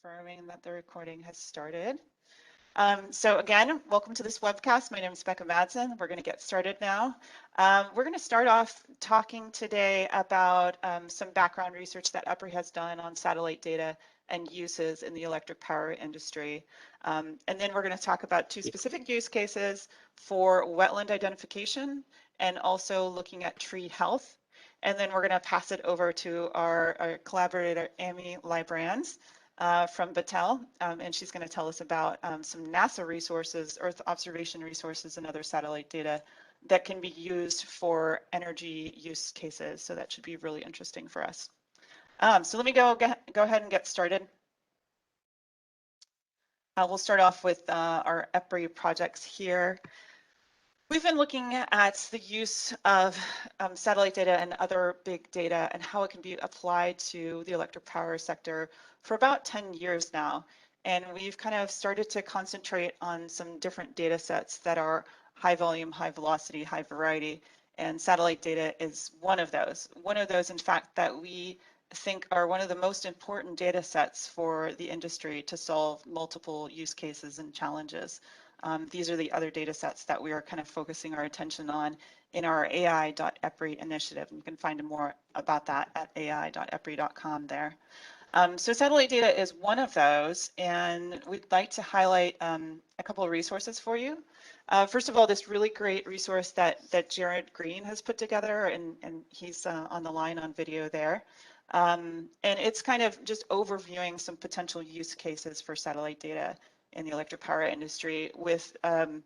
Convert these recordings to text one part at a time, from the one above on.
Confirming that the recording has started. So again, welcome to this webcast. My name is Becca Madsen. We're going to get started now. We're going to start off talking today about some background research that EPRI has done on satellite data and uses in the electric power industry. And then we're going to talk about two specific use cases for wetland identification and also looking at tree health. And then we're going to pass it over to our collaborator, Amy Leibrand, from Battelle, and she's going to tell us about some NASA resources, Earth observation resources, and other satellite data that can be used for energy use cases. So that should be really interesting for us. So let me go ahead and get started. We'll start off with our EPRI projects here. We've been looking at the use of satellite data and other big data and how it can be applied to the electric power sector for about 10 years now. And we've kind of started to concentrate on some different data sets that are high volume, high velocity, high variety. And satellite data is one of those. One of those, in fact, that we think are one of the most important data sets for the industry to solve multiple use cases and challenges. These are the other data sets that we are kind of focusing our attention on in our AI.EPRI initiative. You can find more about that at ai.epri.com there. So satellite data is one of those, and we'd like to highlight a couple of resources for you. First of all, this really great resource that Jared Green has put together, and he's on the line on video there. And it's kind of just overviewing some potential use cases for satellite data in the electric power industry with an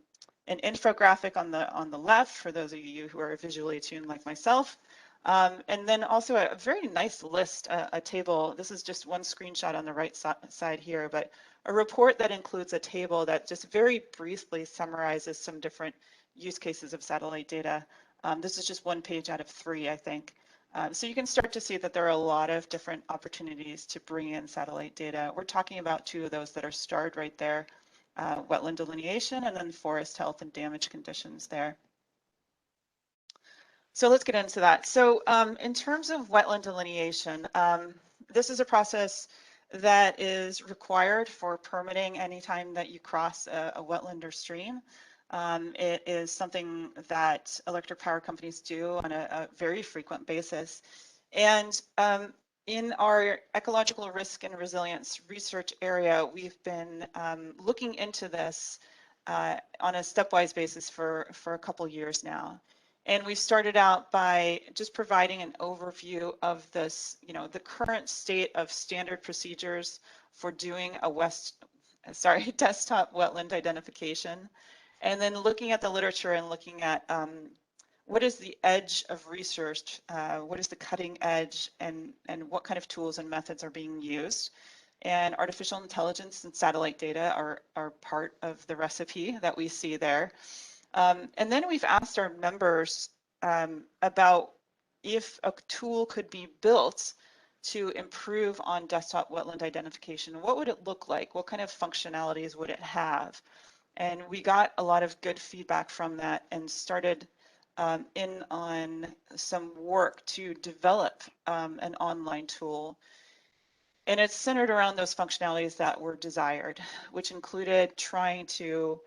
infographic on the left for those of you who are visually attuned like myself. And then also a very nice list, a table. This is just one screenshot on the right side here, but a report that includes a table that just very briefly summarizes some different use cases of satellite data. This is just one page out of 3, I think. So you can start to see that there are a lot of different opportunities to bring in satellite data. We're talking about 2 of those that are starred right there, wetland delineation and then forest health and damage conditions there. So let's get into that. So in terms of wetland delineation, this is a process that is required for permitting anytime that you cross a wetland or stream. It is something that electric power companies do on a very frequent basis. And in our ecological risk and resilience research area, we've been looking into this on a stepwise basis for a couple years now. And we started out by just providing an overview of this, the current state of standard procedures for doing a desktop wetland identification. And then looking at the literature and looking at what is the edge of research, what is the cutting edge, and what kind of tools and methods are being used. And artificial intelligence and satellite data are part of the recipe that we see there. And then we've asked our members about if a tool could be built to improve on desktop wetland identification. What would it look like? What kind of functionalities would it have? And we got a lot of good feedback from that and started in on some work to develop an online tool. And it's centered around those functionalities that were desired, which included trying to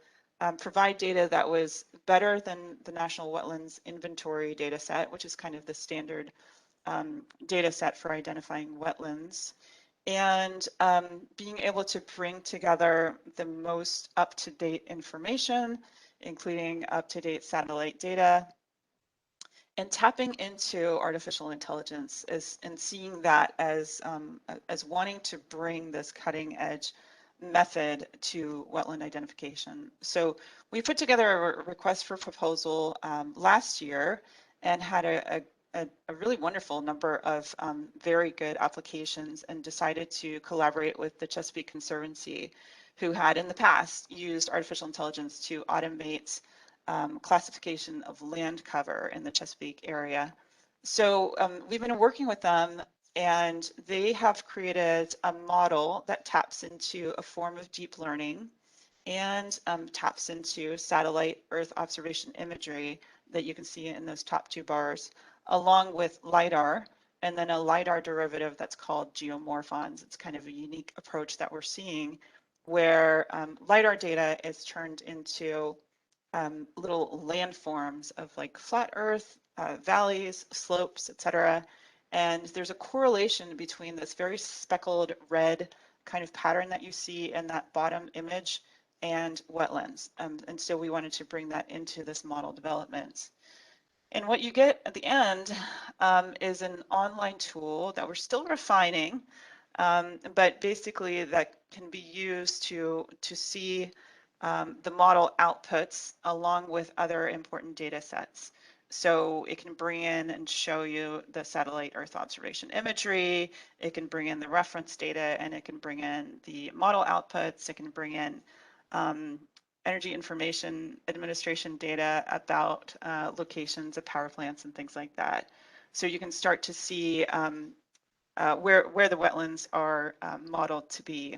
provide data that was better than the National Wetlands Inventory data set, which is kind of the standard data set for identifying wetlands, and being able to bring together the most up-to-date information, including up-to-date satellite data, and tapping into artificial intelligence and seeing that as wanting to bring this cutting-edge method to wetland identification. So we put together a request for proposal last year and had a really wonderful number of very good applications and decided to collaborate with the Chesapeake Conservancy, who had in the past used artificial intelligence to automate classification of land cover in the Chesapeake area. So we've been working with them, and they have created a model that taps into a form of deep learning and taps into satellite Earth observation imagery that you can see in those top 2 bars, along with LiDAR and then a LiDAR derivative that's called geomorphons. It's kind of a unique approach that we're seeing where LiDAR data is turned into little landforms of like flat earth, valleys, slopes, etc. And there's a correlation between this very speckled red kind of pattern that you see in that bottom image and wetlands. And so we wanted to bring that into this model development. And what you get at the end is an online tool that we're still refining, but basically that can be used to see the model outputs along with other important data sets. So it can bring in and show you the satellite Earth observation imagery, it can bring in the reference data, and it can bring in the model outputs, it can bring in energy information administration data about locations of power plants and things like that. So you can start to see where the wetlands are modeled to be.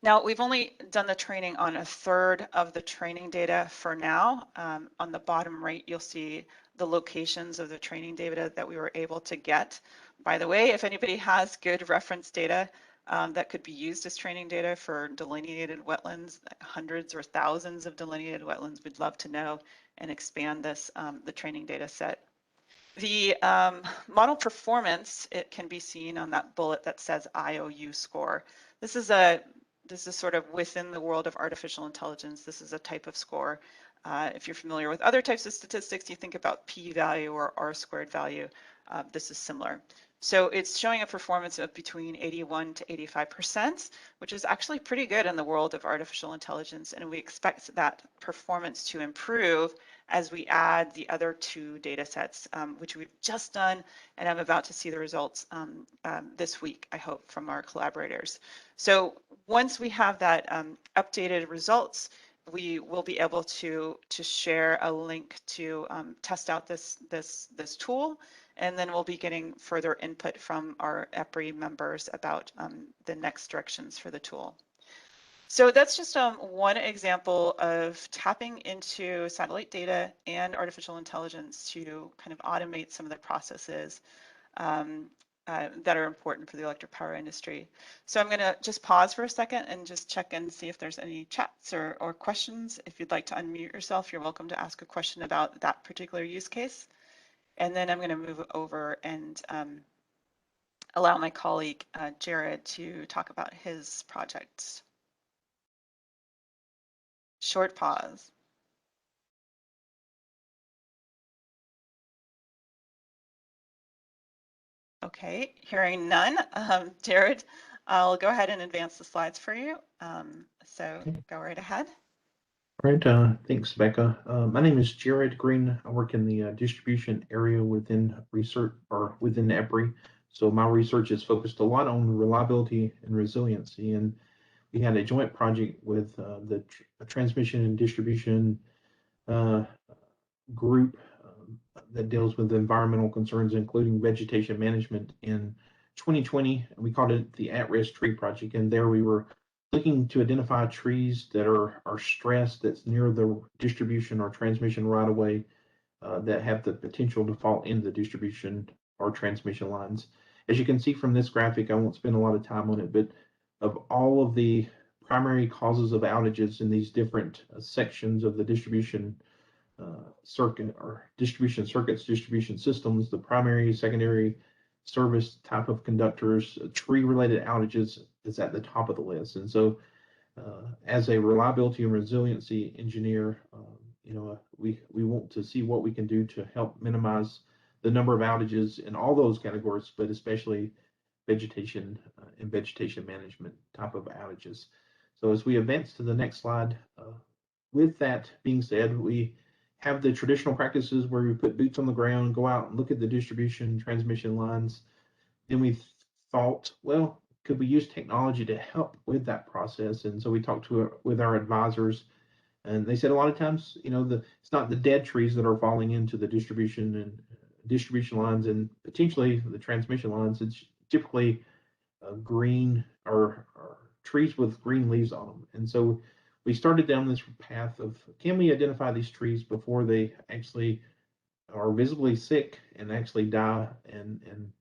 Now, we've only done the training on a third of the training data for now. On the bottom right, you'll see the locations of the training data that we were able to get. By the way, if anybody has good reference data that could be used as training data for delineated wetlands, hundreds or thousands of delineated wetlands, we'd love to know and expand this, the training data set. The model performance, it can be seen on that bullet that says IOU score. This is sort of within the world of artificial intelligence. This is a type of score. If you're familiar with other types of statistics, you think about p-value or r-squared value. This is similar. So it's showing a performance of between 81 to 85%, which is actually pretty good in the world of artificial intelligence. And we expect that performance to improve as we add the other two data sets, which we've just done, and I'm about to see the results this week, I hope, from our collaborators. So once we have that updated results, we will be able to share a link to test out this tool, and then we'll be getting further input from our EPRI members about the next directions for the tool. So that's just one example of tapping into satellite data and artificial intelligence to kind of automate some of the processes that are important for the electric power industry. So I'm going to just pause for a second and just check and see if there's any chats or questions. If you'd like to unmute yourself, you're welcome to ask a question about that particular use case. And then I'm going to move over and allow my colleague Jared to talk about his project. Short pause. Okay, hearing none. Jared, I'll go ahead and advance the slides for you. So go right ahead. All right, thanks, Becca. My name is Jared Green. I work in the distribution area within research or within EPRI. So my research is focused a lot on reliability and resiliency. And we had a joint project with the transmission and distribution group that deals with environmental concerns, including vegetation management in 2020. We called it the At-Risk Tree Project. And there we were looking to identify trees that are stressed, that's near the distribution or transmission right of way, that have the potential to fall into the distribution or transmission lines. As you can see from this graphic, I won't spend a lot of time on it, but of all of the primary causes of outages in these different sections of the distribution circuit or distribution circuits, distribution systems, the primary, secondary service type of conductors, tree-related outages is at the top of the list. And so as a reliability and resiliency engineer, we want to see what we can do to help minimize the number of outages in all those categories, but especially vegetation and vegetation management type of outages. So as we advance to the next slide, with that being said, we have the traditional practices where we put boots on the ground, go out and look at the distribution transmission lines. Then we thought, well, could we use technology to help with that process? And so we talked with our advisors, and they said a lot of times, it's not the dead trees that are falling into the distribution lines and potentially the transmission lines. It's typically green or trees with green leaves on them. And so we started down this path of, can we identify these trees before they actually are visibly sick and actually die, and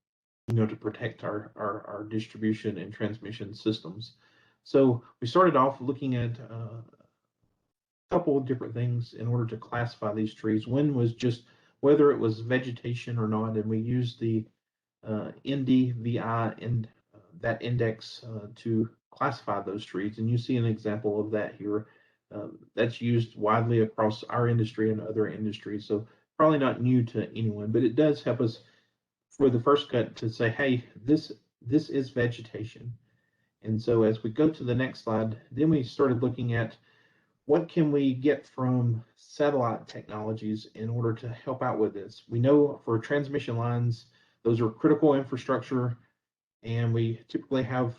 to protect our distribution and transmission systems. So we started off looking at a couple of different things in order to classify these trees. One was just whether it was vegetation or not, and we used the NDVI and that index to classify those trees. And you see an example of that here. That's used widely across our industry and other industries. So probably not new to anyone, but it does help us for the first cut to say, hey, this is vegetation. And so as we go to the next slide, then we started looking at what can we get from satellite technologies in order to help out with this. We know for transmission lines, those are critical infrastructure, and we typically have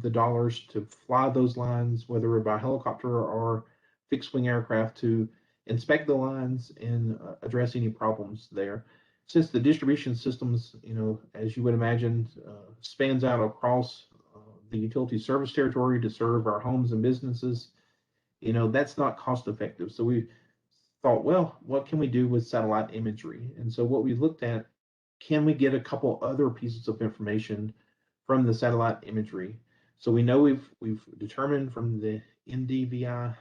the dollars to fly those lines, whether by helicopter or fixed wing aircraft, to inspect the lines and address any problems there. Since the distribution systems, as you would imagine, spans out across the utility service territory to serve our homes and businesses, that's not cost effective. So we thought, well, what can we do with satellite imagery? And so what we looked at, can we get a couple other pieces of information from the satellite imagery? So we know we've determined from the NDVI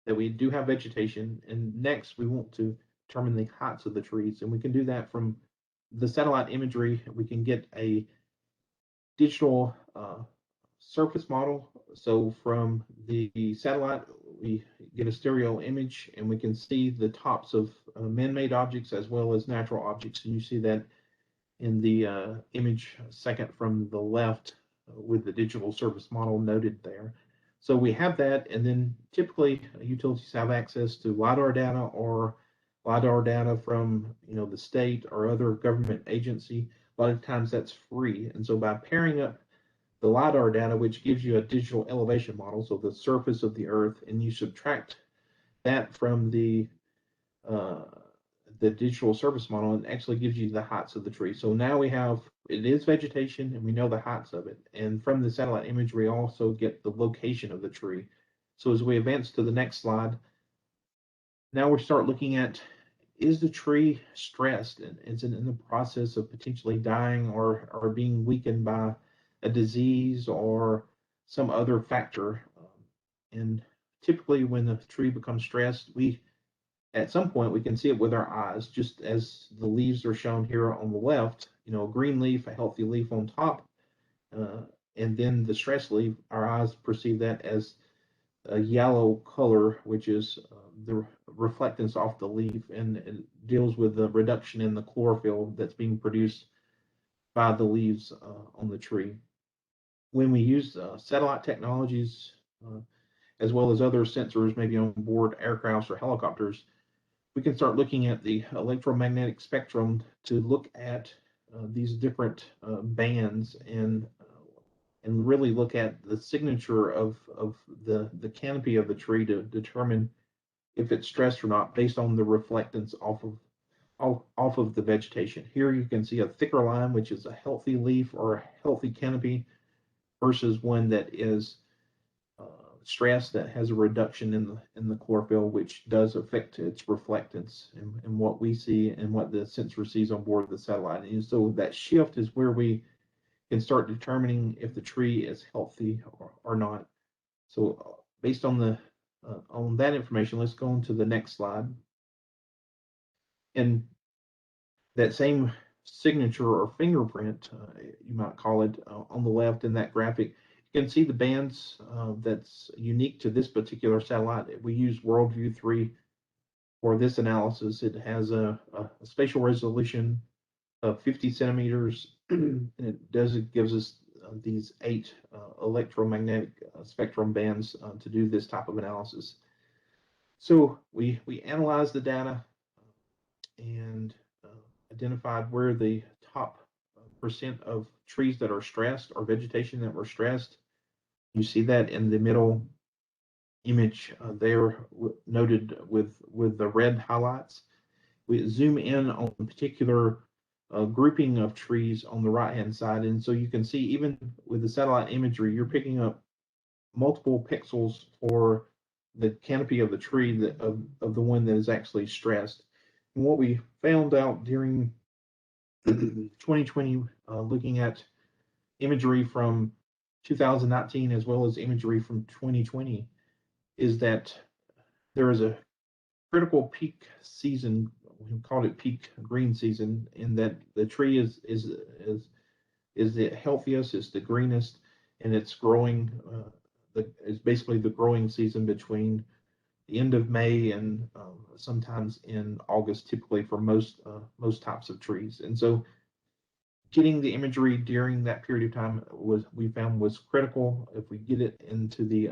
that we do have vegetation, and next we want to determine the heights of the trees, and we can do that from the satellite imagery. We can get a digital surface model. So from the satellite, we get a stereo image, and we can see the tops of man-made objects as well as natural objects, and you see that in the image second from the left with the digital surface model noted there. So we have that, and then typically utilities have access to LiDAR data or LiDAR data from the state or other government agency. A lot of times that's free, and so by pairing up the LiDAR data, which gives you a digital elevation model, so the surface of the Earth, and you subtract that from the digital surface model, and actually gives you the heights of the tree. So now we have, it is vegetation, and we know the heights of it. And from the satellite image, we also get the location of the tree. So as we advance to the next slide, now we start looking at, is the tree stressed, and is it in the process of potentially dying or being weakened by a disease or some other factor? And typically when the tree becomes stressed, at some point we can see it with our eyes, just as the leaves are shown here on the left, a green leaf, a healthy leaf on top, and then the stress leaf, our eyes perceive that as a yellow color, which is the reflectance off the leaf, and it deals with the reduction in the chlorophyll that's being produced by the leaves on the tree. When we use satellite technologies, as well as other sensors, maybe on board aircrafts or helicopters, we can start looking at the electromagnetic spectrum to look at these different bands and really look at the signature of the canopy of the tree to determine if it's stressed or not based on the reflectance off of the vegetation. Here you can see a thicker line, which is a healthy leaf or a healthy canopy, versus one that is stress that has a reduction in the chlorophyll, which does affect its reflectance and what we see and what the sensor sees on board the satellite. And so that shift is where we can start determining if the tree is healthy or not. So based on that information, let's go on to the next slide. And that same signature or fingerprint, you might call it, on the left in that graphic, you can see the bands that's unique to this particular satellite. We use Worldview 3 for this analysis. It has a spatial resolution of 50 centimeters, and it gives us these 8 electromagnetic spectrum bands to do this type of analysis. So we analyzed the data and identified where the top percent of trees that are stressed or vegetation that were stressed. You see that in the middle image there, noted with the red highlights. We zoom in on a particular grouping of trees on the right hand side, and so you can see even with the satellite imagery, you're picking up multiple pixels for the canopy of the tree of the one that is actually stressed. And what we found out during 2020, looking at imagery from 2019 as well as imagery from 2020, is that there is a critical peak season. We called it peak green season, in that the tree is the healthiest, it's the greenest, and it's growing. Is basically the growing season between the end of May and sometimes in August, typically for most types of trees. And so, getting the imagery during that period of time we found was critical. If we get it into the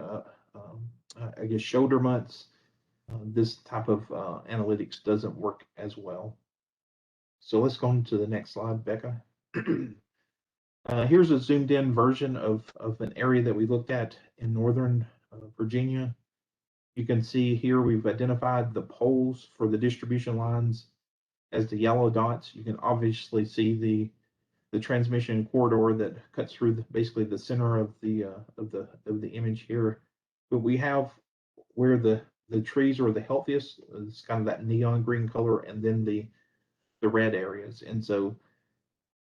I guess shoulder months, this type of analytics doesn't work as well. So let's go on to the next slide, Becca. Here's a zoomed in version of an area that we looked at in northern Virginia. You can see here we've identified the poles for the distribution lines as the yellow dots. You can obviously see the transmission corridor that cuts through basically the center of the image here. But we have where the trees are the healthiest. It's kind of that neon green color, and then the red areas. And so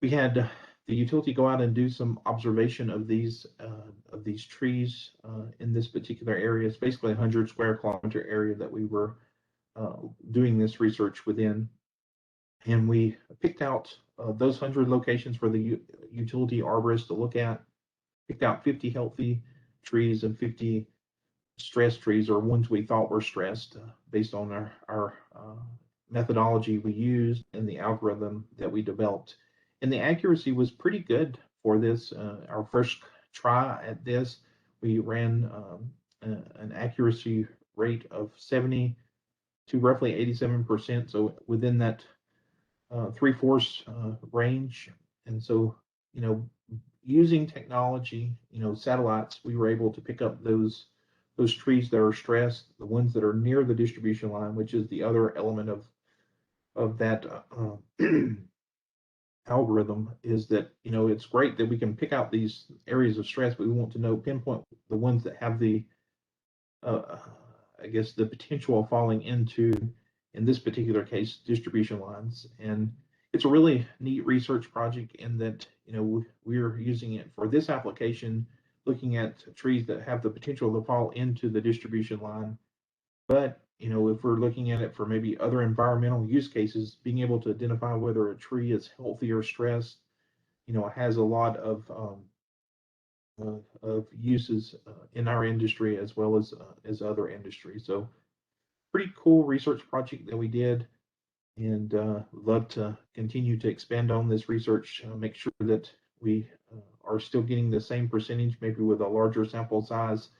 we had the utility go out and do some observation of these trees in this particular area. It's basically a 100 square kilometer area that we were doing this research within. And we picked out those 100 locations for the utility arborists to look at, picked out 50 healthy trees and 50 stressed trees, or ones we thought were stressed, based on our methodology we used and the algorithm that we developed. And the accuracy was pretty good for this. Our first try at this, we ran an accuracy rate of 70 to roughly 87%. So within that 3/4 range. And so, using technology, satellites, we were able to pick up those trees that are stressed, the ones that are near the distribution line, which is the other element of that algorithm, is that, it's great that we can pick out these areas of stress, but we want to pinpoint the ones that have the I guess the potential of falling into, in this particular case, distribution lines. And it's a really neat research project in that, we're using it for this application, looking at trees that have the potential to fall into the distribution line. But, if we're looking at it for maybe other environmental use cases, being able to identify whether a tree is healthy or stressed, has a lot of uses in our industry as well as other industries. So pretty cool research project that we did, and love to continue to expand on this research, make sure that we are still getting the same percentage, maybe with a larger sample size,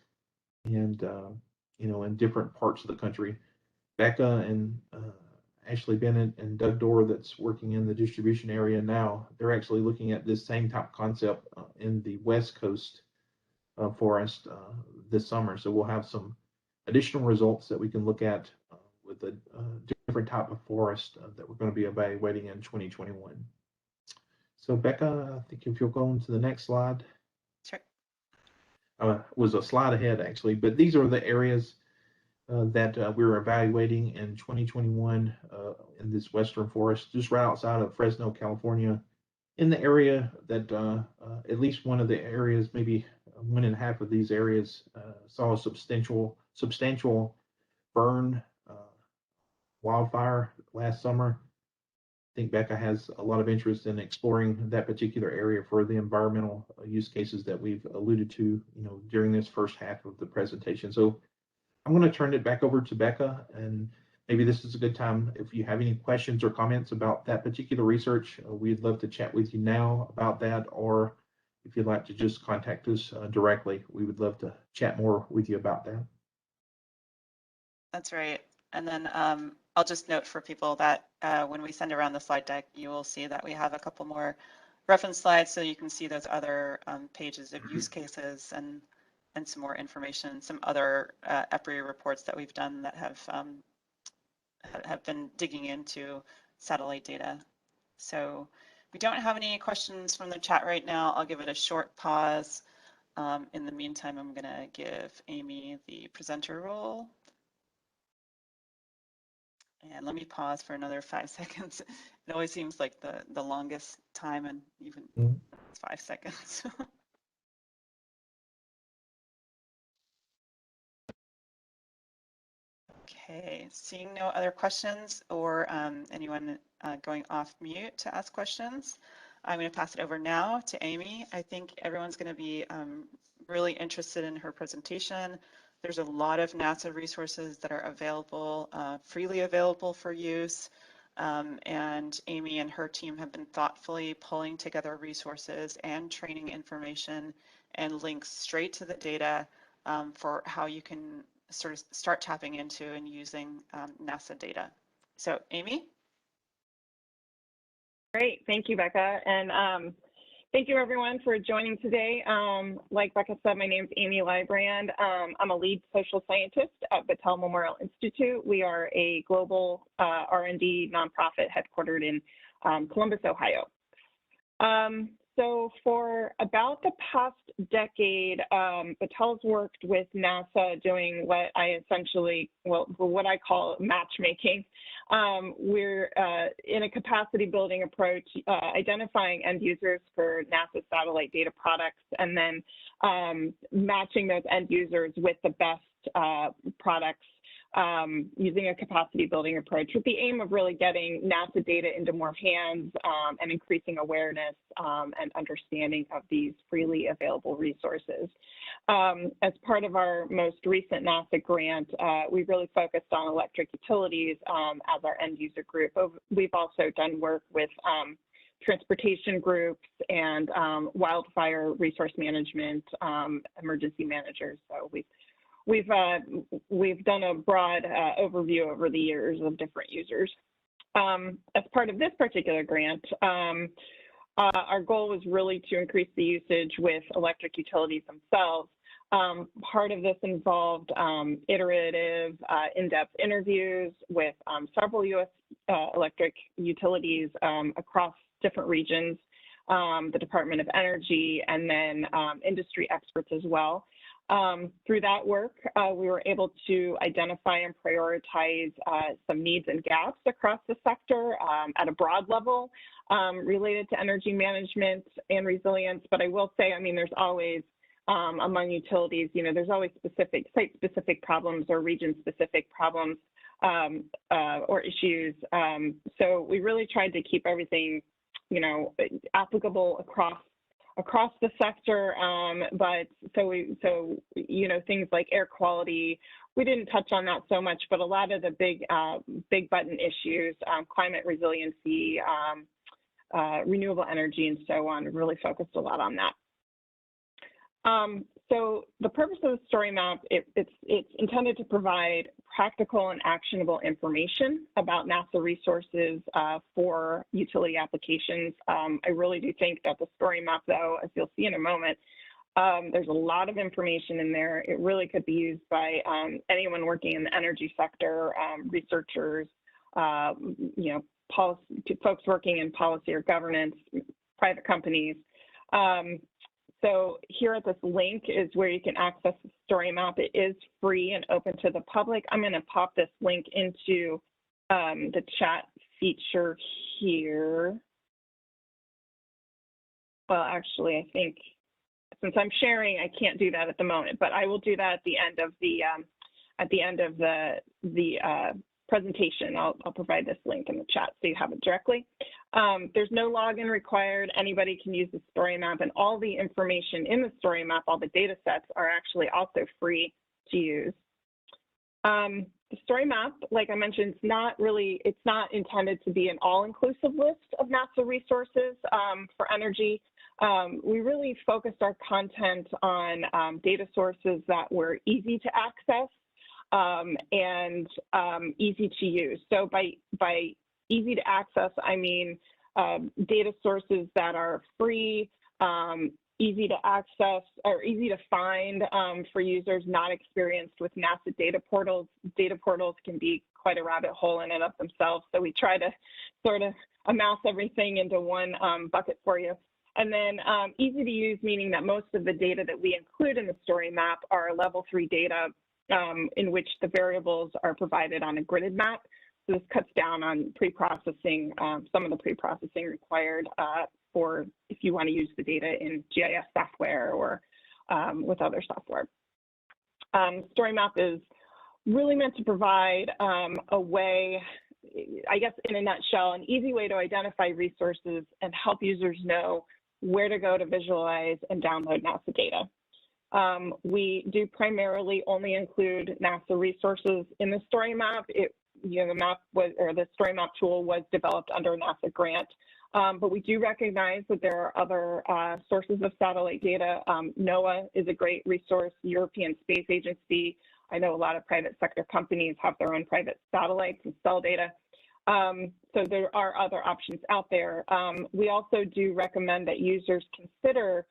and in different parts of the country. Becca and Ashley Bennett and Doug Dorr, that's working in the distribution area now, they're actually looking at this same type concept in the West Coast forest this summer. So we'll have some additional results that we can look at with a different type of forest that we're going to be evaluating in 2021. So Becca, I think if you'll go on to the next slide. Sure. Was a slide ahead actually, but these are the areas that we were evaluating in 2021 in this western forest, just right outside of Fresno, California, in the area that at least one of the areas, maybe 1.5 of these areas, saw a substantial burn wildfire last summer. I think Becca has a lot of interest in exploring that particular area for the environmental use cases that we've alluded to, during this first half of the presentation. So I'm going to turn it back over to Becca, and maybe this is a good time if you have any questions or comments about that particular research. We'd love to chat with you now about that, or if you'd like to just contact us directly, we would love to chat more with you about that. That's right. And then I'll just note for people that when we send around the slide deck, you will see that we have a couple more reference slides, so you can see those other pages of use cases and some more information, some other EPRI reports that we've done that have been digging into satellite data. So we don't have any questions from the chat right now. I'll give it a short pause. In the meantime, I'm going to give Amy the presenter role. And let me pause for another 5 seconds. It always seems like the longest time, and even 5 seconds. Okay, seeing no other questions or anyone going off mute to ask questions, I'm going to pass it over now to Amy. I think everyone's going to be really interested in her presentation. There's a lot of NASA resources that are available, freely available for use. And Amy and her team have been thoughtfully pulling together resources and training information and links straight to the data for how you can sort of start tapping into and using NASA data. So Amy? Great, thank you, Becca. And thank you everyone for joining today. Like Becca said, my name is Amy Leibrand. I'm a lead social scientist at Battelle Memorial Institute. We are a global R&D nonprofit headquartered in Columbus, Ohio. So for about the past decade, Battelle's worked with NASA doing what I essentially, what I call matchmaking. We're in a capacity building approach, identifying end users for NASA satellite data products, and then matching those end users with the best products using a capacity building approach with the aim of really getting NASA data into more hands and increasing awareness and understanding of these freely available resources. As part of our most recent NASA grant, we really focused on electric utilities as our end user group. We've also done work with transportation groups and wildfire resource management, emergency managers. So we've done a broad overview over the years of different users. As part of this particular grant, our goal was really to increase the usage with electric utilities themselves. Part of this involved iterative, in-depth interviews with several U.S. Electric utilities across different regions, the Department of Energy, and then industry experts as well. Through that work, we were able to identify and prioritize some needs and gaps across the sector at a broad level related to energy management and resilience. But I will say, I mean, there's always, among utilities, you know, there's always specific, site-specific problems or region-specific problems or issues. So we really tried to keep everything, you know, applicable across the sector, but so you know, things like air quality, we didn't touch on that so much, but a lot of the big button issues, climate resiliency, renewable energy, and so on, really focused a lot on that. So the purpose of the StoryMap, it's intended to provide practical and actionable information about NASA resources for utility applications. I really do think that the StoryMap, though, as you'll see in a moment, there's a lot of information in there. It really could be used by anyone working in the energy sector, researchers, you know, folks working in policy or governance, private companies. So here at this link is where you can access the StoryMap. It is free and open to the public. I'm going to pop this link into the chat feature here. Well, actually, I think since I'm sharing, I can't do that at the moment, but I will do that at the end of the presentation. I'll provide this link in the chat so you have it directly. There's no login required. Anybody can use the StoryMap, and all the information in the StoryMap, all the data sets, are actually also free to use. The StoryMap, like I mentioned, it's not intended to be an all-inclusive list of NASA resources for energy. We really focused our content on data sources that were easy to access and easy to use. So by easy to access, I mean data sources that are free, easy to access, or easy to find for users not experienced with NASA data portals. Data portals can be quite a rabbit hole in and of themselves, so we try to sort of amass everything into one bucket for you. And then easy to use, meaning that most of the data that we include in the StoryMap are level 3 data in which the variables are provided on a gridded map. So this cuts down on pre-processing, some of the pre-processing required for if you want to use the data in GIS software or with other software. StoryMap is really meant to provide a way, I guess in a nutshell, an easy way to identify resources and help users know where to go to visualize and download NASA data. We do primarily only include NASA resources in the StoryMap. The map was, or the StoryMap tool was developed under a NASA grant, but we do recognize that there are other sources of satellite data. NOAA is a great resource, European Space Agency. I know a lot of private sector companies have their own private satellites and cell data. So there are other options out there. We also do recommend that users consider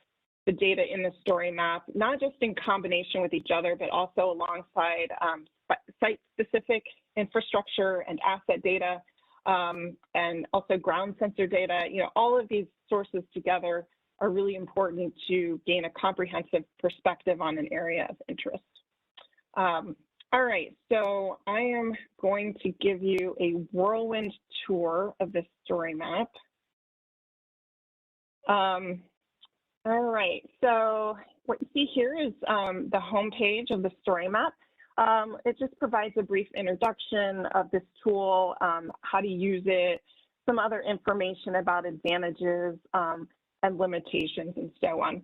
the data in the StoryMap, not just in combination with each other, but also alongside site-specific infrastructure and asset data, and also ground sensor data. You know, all of these sources together are really important to gain a comprehensive perspective on an area of interest. All right, so I am going to give you a whirlwind tour of the StoryMap. All right, so what you see here is the homepage of the StoryMap. It just provides a brief introduction of this tool, how to use it, some other information about advantages and limitations and so on.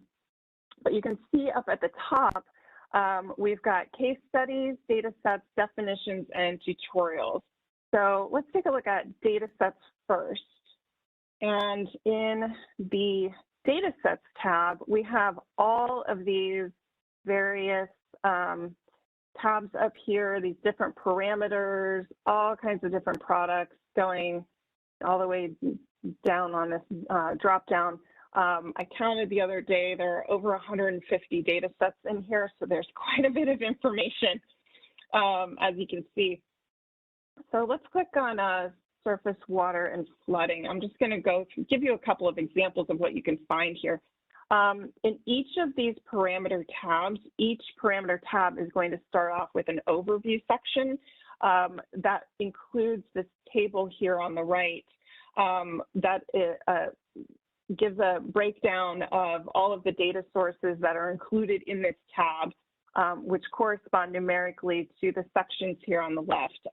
But you can see up at the top, we've got case studies, data sets, definitions, and tutorials. So let's take a look at data sets first. And in the data sets tab, we have all of these various tabs up here, these different parameters, all kinds of different products going all the way down on this drop down. I counted the other day, there are over 150 data sets in here, so there's quite a bit of information, as you can see. So let's click on surface water and flooding. I'm just going to give you a couple of examples of what you can find here. In each of these parameter tabs, each parameter tab is going to start off with an overview section that includes this table here on the right that gives a breakdown of all of the data sources that are included in this tab, which correspond numerically to the sections here on the left.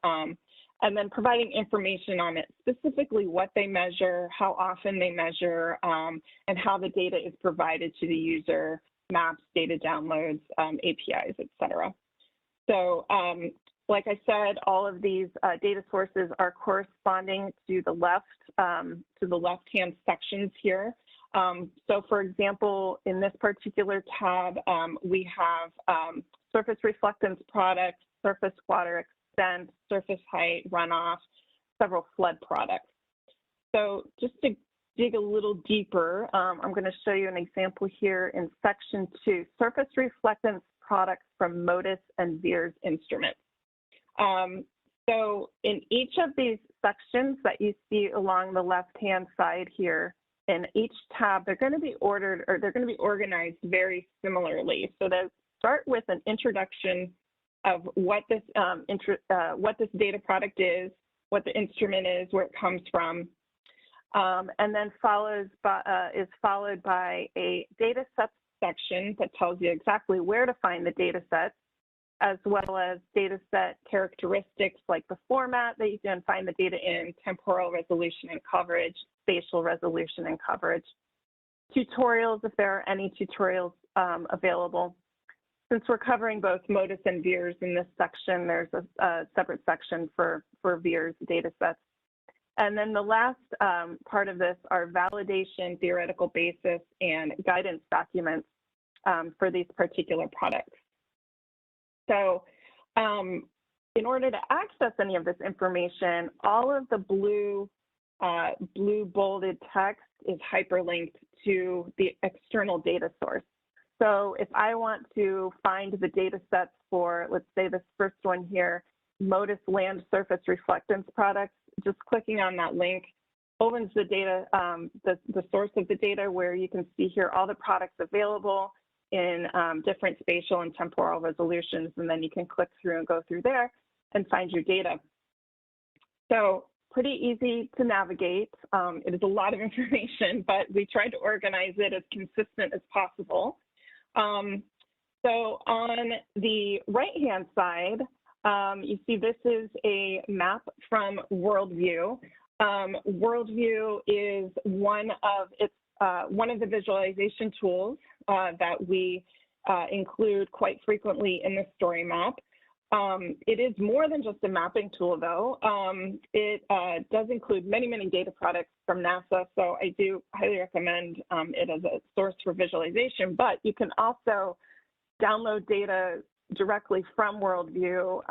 And then providing information on it, specifically what they measure, how often they measure, and how the data is provided to the user, maps, data downloads, APIs, et cetera. So like I said, all of these data sources are corresponding to the left-hand sections here. So for example, in this particular tab, we have surface reflectance products, surface water extent, surface height, runoff, several flood products. So just to dig a little deeper, I'm going to show you an example here in section 2, surface reflectance products from MODIS and VIIRS instruments. So in each of these sections that you see along the left-hand side here, in each tab, they're going to be ordered, or they're going to be organized very similarly. So they start with an introduction of what this data product is, what the instrument is, where it comes from, and then is followed by a data set section that tells you exactly where to find the data sets, as well as data set characteristics like the format that you can find the data in, temporal resolution and coverage, spatial resolution and coverage, tutorials if there are any tutorials available. Since we're covering both MODIS and VIIRS in this section, there's a separate section for VIIRS data sets. And then the last part of this are validation, theoretical basis, and guidance documents for these particular products. So in order to access any of this information, all of the blue bolded text is hyperlinked to the external data source. So if I want to find the data sets for, let's say this first one here, MODIS land surface reflectance products, just clicking on that link opens the data, the source of the data, where you can see here all the products available in different spatial and temporal resolutions, and then you can click through and go through there and find your data. So pretty easy to navigate. It is a lot of information, but we tried to organize it as consistent as possible. So on the right-hand side, you see this is a map from WorldView. WorldView is one of the visualization tools that we include quite frequently in the StoryMap. It is more than just a mapping tool, though. It does include many, many data products from NASA, so I do highly recommend it as a source for visualization, but you can also download data directly from WorldView.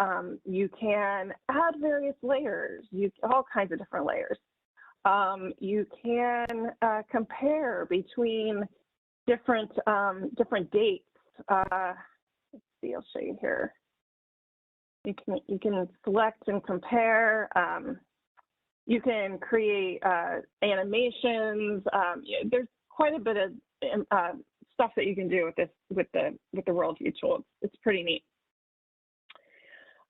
You can add various layers, all kinds of different layers. You can compare between different dates. Let's see, I'll show you here. You can select and compare. You can create animations. There's quite a bit of stuff that you can do with the WorldView tool. It's pretty neat.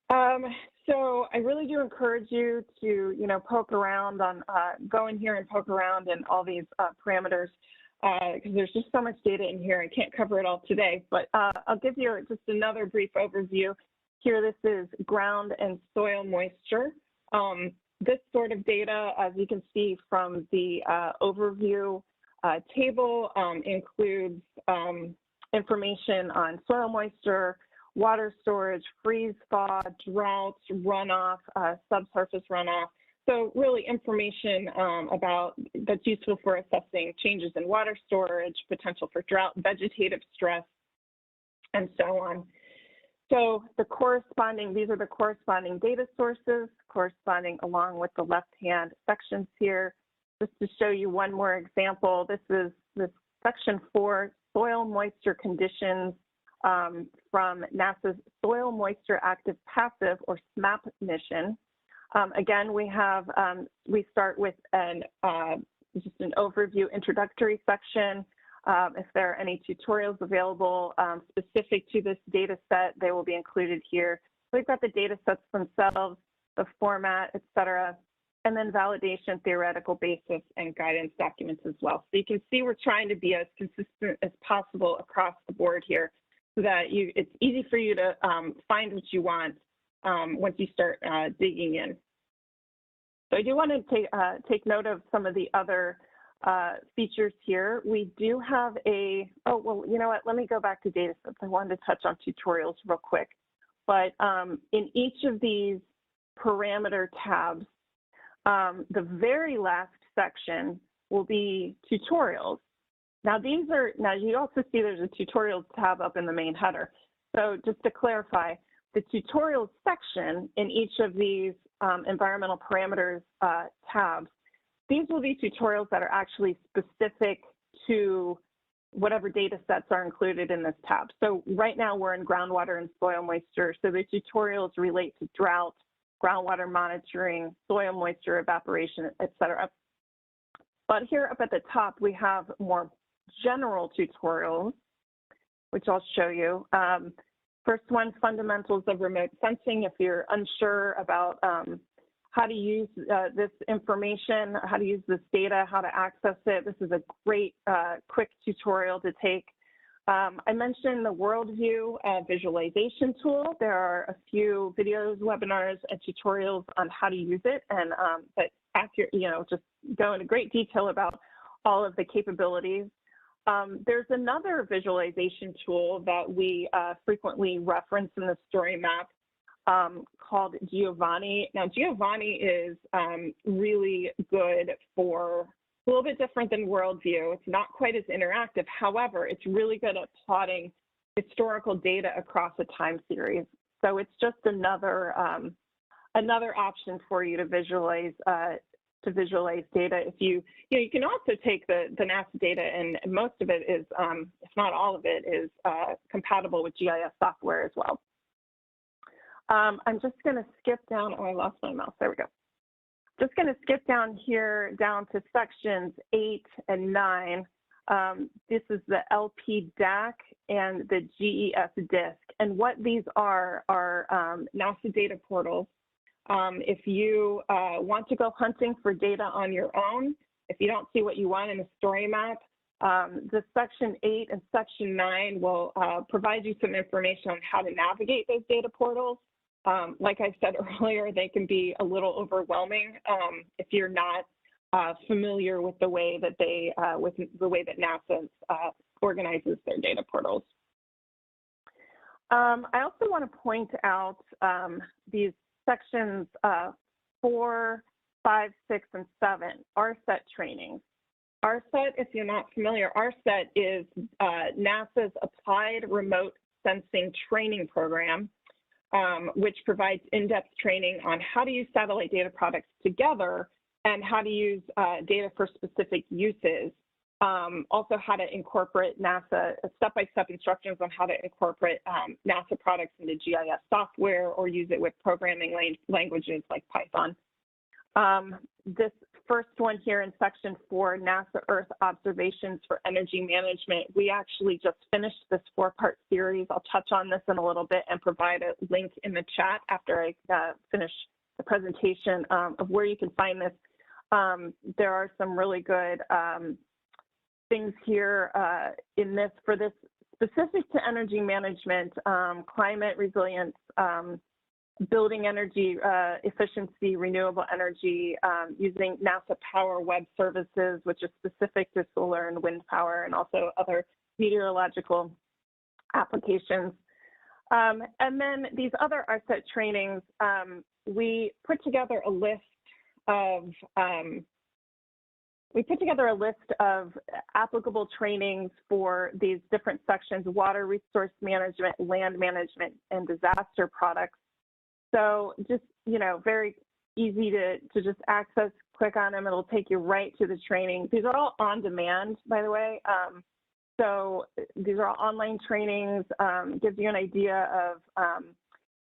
So I really do encourage you to poke around on go in here and poke around in all these parameters because there's just so much data in here. I can't cover it all today, but I'll give you just another brief overview. Here, this is ground and soil moisture. This sort of data, as you can see from the overview table, includes information on soil moisture, water storage, freeze-thaw, droughts, runoff, subsurface runoff. So really information that's useful for assessing changes in water storage, potential for drought, vegetative stress, and so on. So these are the corresponding data sources corresponding along with the left-hand sections here. Just to show you one more example, this is section 4, soil moisture conditions from NASA's Soil Moisture Active Passive, or SMAP mission. Again, we start with just an overview introductory section. If there are any tutorials available specific to this data set, they will be included here. We've got the data sets themselves, the format, et cetera, and then validation, theoretical basis, and guidance documents as well. So you can see we're trying to be as consistent as possible across the board here so that it's easy for you to find what you want once you start digging in. So I do want to take note of some of the other features here. We do have oh, well, you know what? Let me go back to data sets. I wanted to touch on tutorials real quick. But in each of these parameter tabs, the very last section will be tutorials. Now you also see there's a tutorials tab up in the main header. So just to clarify, the tutorials section in each of these environmental parameters tabs, these will be tutorials that are actually specific to whatever data sets are included in this tab. So right now we're in groundwater and soil moisture. So the tutorials relate to drought, groundwater monitoring, soil moisture, evaporation, et cetera. But here up at the top, we have more general tutorials, which I'll show you. First one, fundamentals of remote sensing. If you're unsure about how to use this information, how to use this data, how to access it, this is a great quick tutorial to take. I mentioned the WorldView visualization tool. There are a few videos, webinars, and tutorials on how to use it, and that just go into great detail about all of the capabilities. There's another visualization tool that we frequently reference in the StoryMap called Giovanni. Now, Giovanni is really good for a little bit different than WorldView. It's not quite as interactive. However, it's really good at plotting historical data across a time series. So it's just another option for you to visualize data. If you can also take the NASA data, and most of it is, if not all of it, is compatible with GIS software as well. I'm just going to skip down. Oh, I lost my mouse. There we go. Just going to skip down here down to sections 8 and 9. This is the LP DAC and the GES disk. And what these are NASA data portals If you want to go hunting for data on your own, if you don't see what you want in the StoryMap, the Section 8 and Section 9 will provide you some information on how to navigate those data portals. Like I said earlier, they can be a little overwhelming if you're not familiar with the way that NASA organizes their data portals. I also want to point out these sections 4, 5, 6, and 7, ARSET trainings. ARSET, if you're not familiar, ARSET is NASA's Applied Remote Sensing Training Program, which provides in-depth training on how to use satellite data products together and how to use data for specific uses. Also how to incorporate NASA, step-by-step instructions on how to incorporate NASA products into GIS software or use it with programming languages like Python. This first one here in Section 4, NASA Earth Observations for Energy Management, we actually just finished this 4-part series. I'll touch on this in a little bit and provide a link in the chat after I finish the presentation of where you can find this. There are some really good things here in this, for this specific to energy management, climate resilience, building energy efficiency, renewable energy, using NASA Power Web Services, which is specific to solar and wind power, and also other meteorological applications. And then these other ARSET trainings, we put together a list of applicable trainings for these different sections: water resource management, land management, and disaster products. So just, you know, very easy to just access, click on them, it'll take you right to the training. These are all on demand, by the way. So these are all online trainings, gives you an idea of,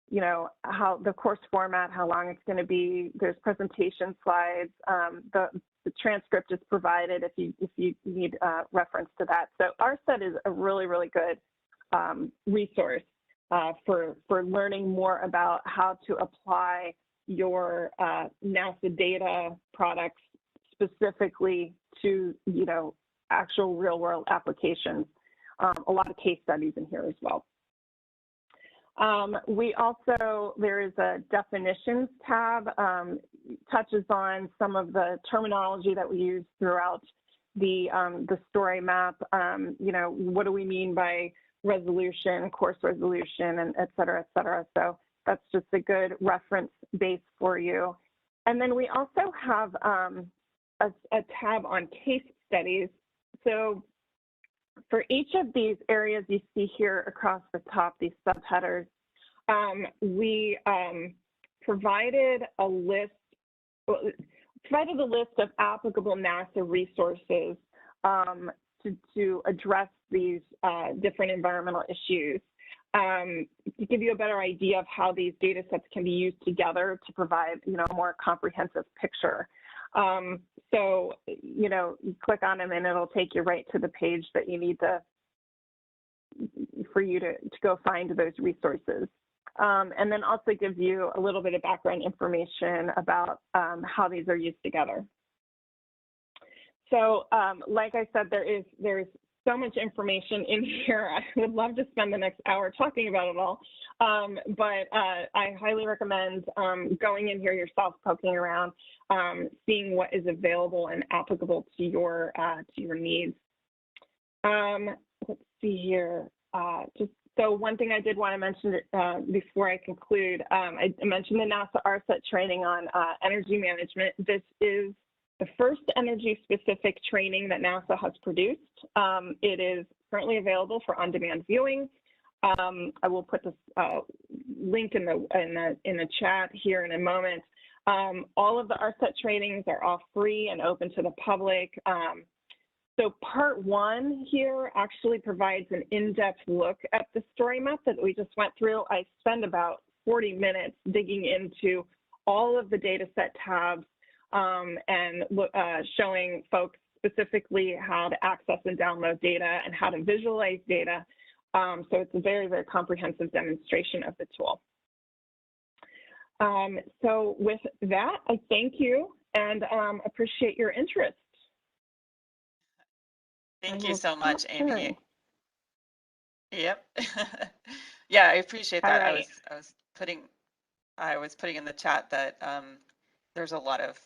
you know, how the course format, how long it's going to be. There's presentation slides. The transcript is provided if you need reference to that. So ARSET is a really, really good resource for learning more about how to apply your NASA data products specifically to, you know, actual real world applications. A lot of case studies in here as well. We also, there is a definitions tab, touches on some of the terminology that we use throughout the StoryMap. You know, what do we mean by resolution, course resolution, and et cetera, et cetera. So that's just a good reference base for you. And then we also have a tab on case studies. So for each of these areas you see here across the top, these subheaders, we provided a list of applicable NASA resources to address these different environmental issues. To give you a better idea of how these data sets can be used together to provide, you know, a more comprehensive picture. So, you know, you click on them and it'll take you right to the page that you need for you to go find those resources. And then also gives you a little bit of background information about how these are used together. So, like I said, there's so much information in here. I would love to spend the next hour talking about it all, but I highly recommend going in here yourself, poking around, seeing what is available and applicable to your needs. Let's see here. So one thing I did want to mention before I conclude, I mentioned the NASA ARSET training on energy management. This is the first energy-specific training that NASA has produced. It is currently available for on-demand viewing. I will put this link in the chat here in a moment. All of the ARSET trainings are all free and open to the public. So part 1 here actually provides an in-depth look at the StoryMap that we just went through. I spent about 40 minutes digging into all of the data set tabs and showing folks specifically how to access and download data and how to visualize data. So it's a very, very comprehensive demonstration of the tool. So with that, I thank you and appreciate your interest. Thank you so much, Amy. Sharing. Yep. Yeah, I appreciate All that. right. I was putting in the chat that there's a lot of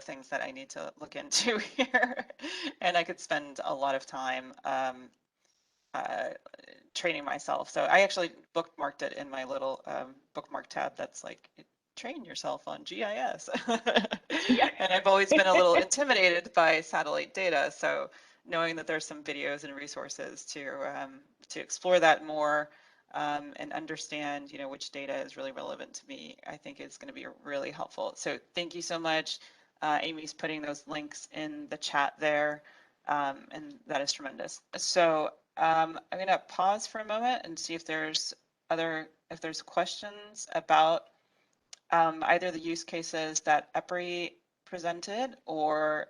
things that I need to look into here, and I could spend a lot of time uh, training myself. So I actually bookmarked it in my little bookmark tab that's like, train yourself on GIS. Yeah. And I've always been a little intimidated by satellite data. So knowing that there's some videos and resources to explore that more and understand, which data is really relevant to me, I think is going to be really helpful. So thank you so much. Amy's putting those links in the chat there, and that is tremendous. So I'm going to pause for a moment and see if there's questions about either the use cases that EPRI presented or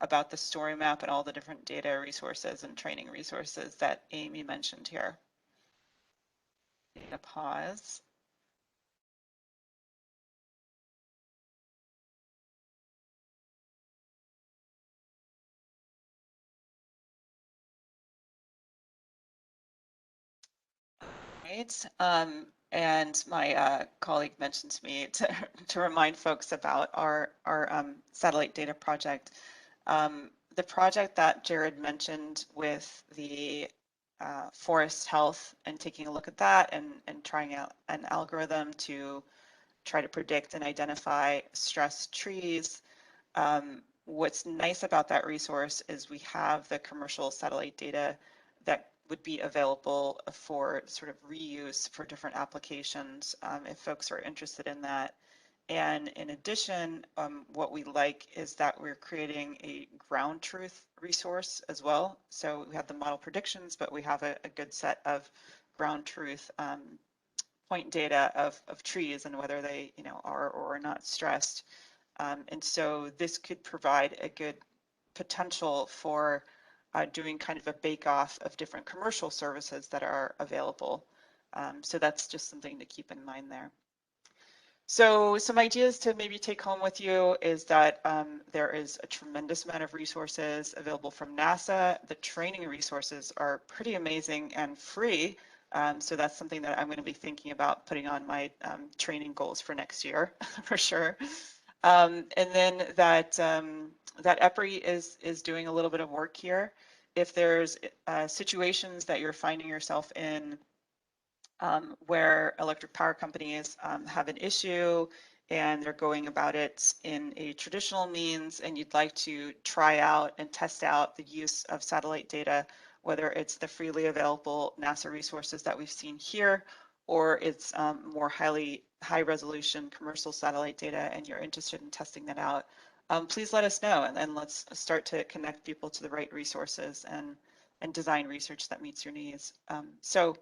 about the StoryMap and all the different data resources and training resources that Amy mentioned here. I'm going to pause. Right. And my colleague mentioned to me to remind folks about our satellite data project. The project that Jared mentioned with the forest health and taking a look at that and trying out an algorithm to try to predict and identify stressed trees. What's nice about that resource is we have the commercial satellite data that would be available for sort of reuse for different applications if folks are interested in that. And in addition, what we like is that we're creating a ground truth resource as well. So we have the model predictions, but we have a good set of ground truth point data of trees and whether they are or are not stressed. And so this could provide a good potential for doing kind of a bake-off of different commercial services that are available. So that's just something to keep in mind there. So some ideas to maybe take home with you is that there is a tremendous amount of resources available from NASA. The training resources are pretty amazing and free. So that's something that I'm going to be thinking about putting on my training goals for next year, for sure. And then that that EPRI is doing a little bit of work here. If there's situations that you're finding yourself in where electric power companies have an issue and they're going about it in a traditional means, and you'd like to try out and test out the use of satellite data, whether it's the freely available NASA resources that we've seen here, or it's more high resolution commercial satellite data, and you're interested in testing that out, please let us know, and then let's start to connect people to the right resources and design research that meets your needs. So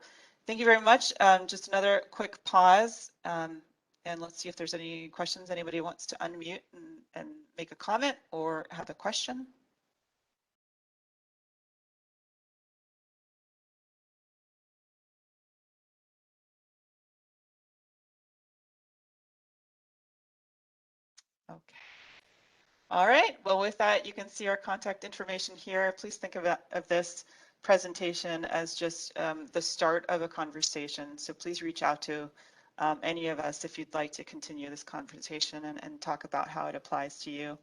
thank you very much. Just another quick pause, and let's see if there's any questions. Anybody wants to unmute and make a comment or have a question? Okay. All right. Well, with that, you can see our contact information here. Please think of this presentation as just the start of a conversation. So please reach out to any of us if you'd like to continue this conversation and talk about how it applies to you.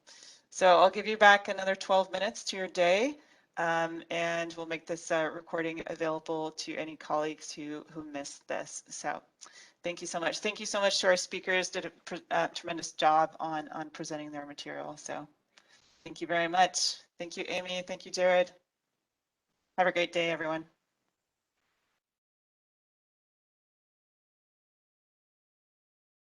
So I'll give you back another 12 minutes to your day, and we'll make this recording available to any colleagues who missed this. So thank you so much. Thank you so much to our speakers. Did a tremendous job on presenting their material. So thank you very much. Thank you, Amy. Thank you, Jared. Have a great day, everyone.